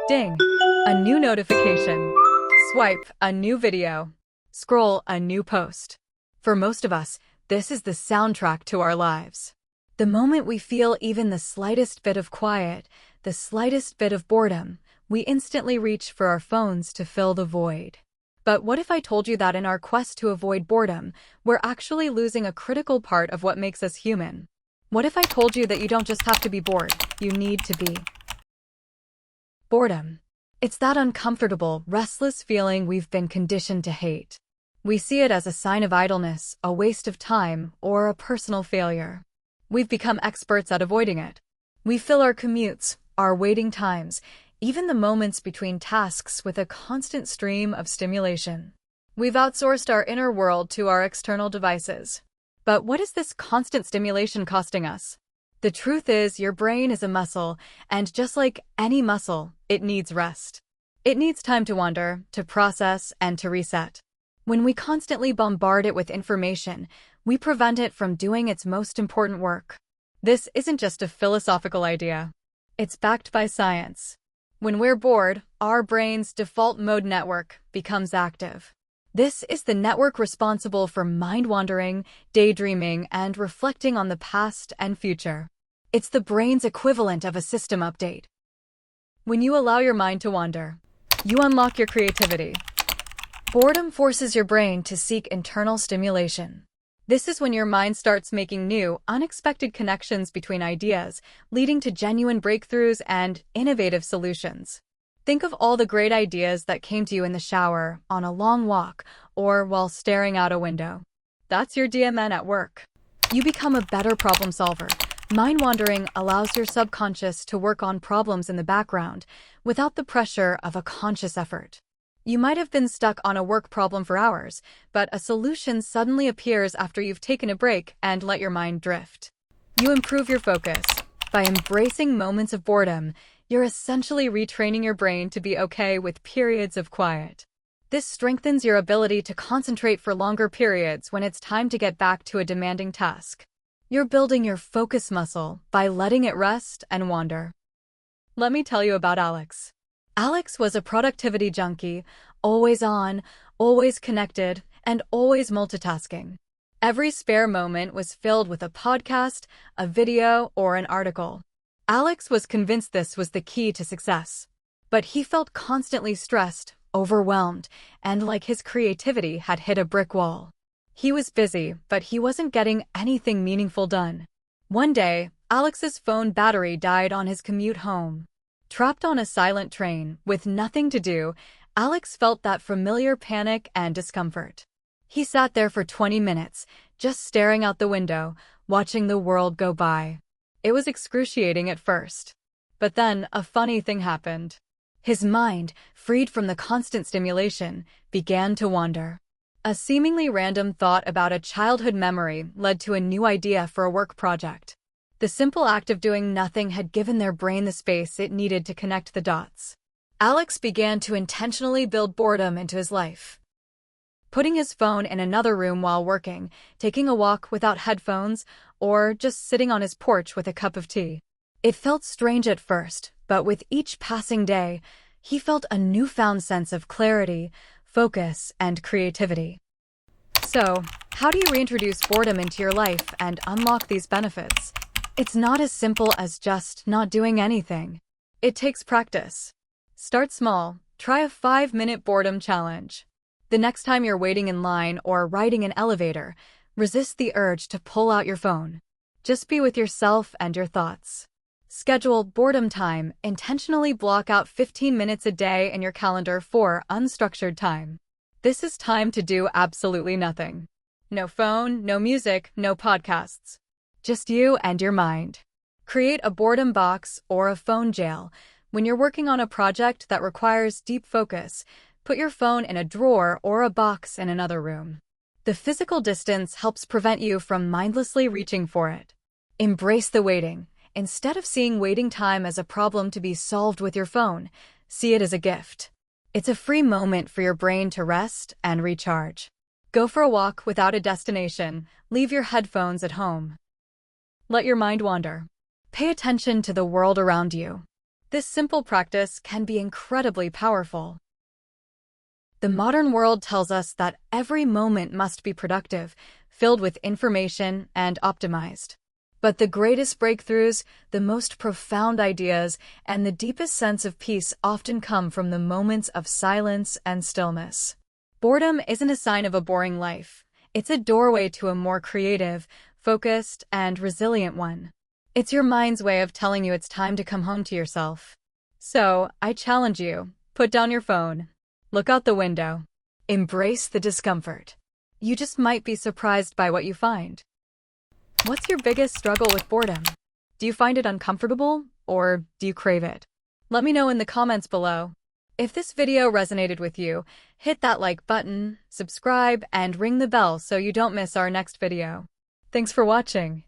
Ding! A new notification. Swipe, a new video. Scroll, a new post. For most of us, this is the soundtrack to our lives. The moment we feel even the slightest bit of quiet, the slightest bit of boredom, we instantly reach for our phones to fill the void. But what if I told you that in our quest to avoid boredom, we're actually losing a critical part of what makes us human? What if I told you that you don't just have to be bored, you need to be? Boredom. It's that uncomfortable, restless feeling we've been conditioned to hate. We see it as a sign of idleness, a waste of time, or a personal failure. We've become experts at avoiding it. We fill our commutes, our waiting times, even the moments between tasks with a constant stream of stimulation. We've outsourced our inner world to our external devices. But what is this constant stimulation costing us? The truth is, your brain is a muscle, and just like any muscle, it needs rest. It needs time to wander, to process, and to reset. When we constantly bombard it with information, we prevent it from doing its most important work. This isn't just a philosophical idea. It's backed by science. When we're bored, our brain's default mode network becomes active. This is the network responsible for mind-wandering, daydreaming, and reflecting on the past and future. It's the brain's equivalent of a system update. When you allow your mind to wander, you unlock your creativity. Boredom forces your brain to seek internal stimulation. This is when your mind starts making new, unexpected connections between ideas, leading to genuine breakthroughs and innovative solutions. Think of all the great ideas that came to you in the shower, on a long walk, or while staring out a window. That's your DMN at work. You become a better problem solver. Mind wandering allows your subconscious to work on problems in the background without the pressure of a conscious effort. You might have been stuck on a work problem for hours, but a solution suddenly appears after you've taken a break and let your mind drift. You improve your focus. By embracing moments of boredom, you're essentially retraining your brain to be okay with periods of quiet. This strengthens your ability to concentrate for longer periods when it's time to get back to a demanding task. You're building your focus muscle by letting it rest and wander. Let me tell you about Alex. Alex was a productivity junkie, always on, always connected, and always multitasking. Every spare moment was filled with a podcast, a video, or an article. Alex was convinced this was the key to success. But he felt constantly stressed, overwhelmed, and like his creativity had hit a brick wall. He was busy, but he wasn't getting anything meaningful done. One day, Alex's phone battery died on his commute home. Trapped on a silent train, with nothing to do, Alex felt that familiar panic and discomfort. He sat there for 20 minutes, just staring out the window, watching the world go by. It was excruciating at first. But then, a funny thing happened. His mind, freed from the constant stimulation, began to wander. A seemingly random thought about a childhood memory led to a new idea for a work project. The simple act of doing nothing had given their brain the space it needed to connect the dots. Alex began to intentionally build boredom into his life. Putting his phone in another room while working, taking a walk without headphones, or just sitting on his porch with a cup of tea. It felt strange at first, but with each passing day, he felt a newfound sense of clarity, focus, and creativity. So, how do you reintroduce boredom into your life and unlock these benefits? It's not as simple as just not doing anything. It takes practice. Start small. Try a 5-minute boredom challenge. The next time you're waiting in line or riding an elevator, resist the urge to pull out your phone. Just be with yourself and your thoughts. Schedule boredom time. Intentionally block out 15 minutes a day in your calendar for unstructured time. This is time to do absolutely nothing. No phone, no music, no podcasts. Just you and your mind. Create a boredom box or a phone jail. When you're working on a project that requires deep focus, put your phone in a drawer or a box in another room. The physical distance helps prevent you from mindlessly reaching for it. Embrace the waiting. Instead of seeing waiting time as a problem to be solved with your phone, see it as a gift. It's a free moment for your brain to rest and recharge. Go for a walk without a destination. Leave your headphones at home. Let your mind wander. Pay attention to the world around you. This simple practice can be incredibly powerful. The modern world tells us that every moment must be productive, filled with information, and optimized. But the greatest breakthroughs, the most profound ideas, and the deepest sense of peace often come from the moments of silence and stillness. Boredom isn't a sign of a boring life. It's a doorway to a more creative, focused, and resilient one. It's your mind's way of telling you it's time to come home to yourself. So, I challenge you, put down your phone. Look out the window. Embrace the discomfort. You just might be surprised by what you find. What's your biggest struggle with boredom? Do you find it uncomfortable, or do you crave it? Let me know in the comments below. If this video resonated with you, hit that like button, subscribe, and ring the bell so you don't miss our next video. Thanks for watching.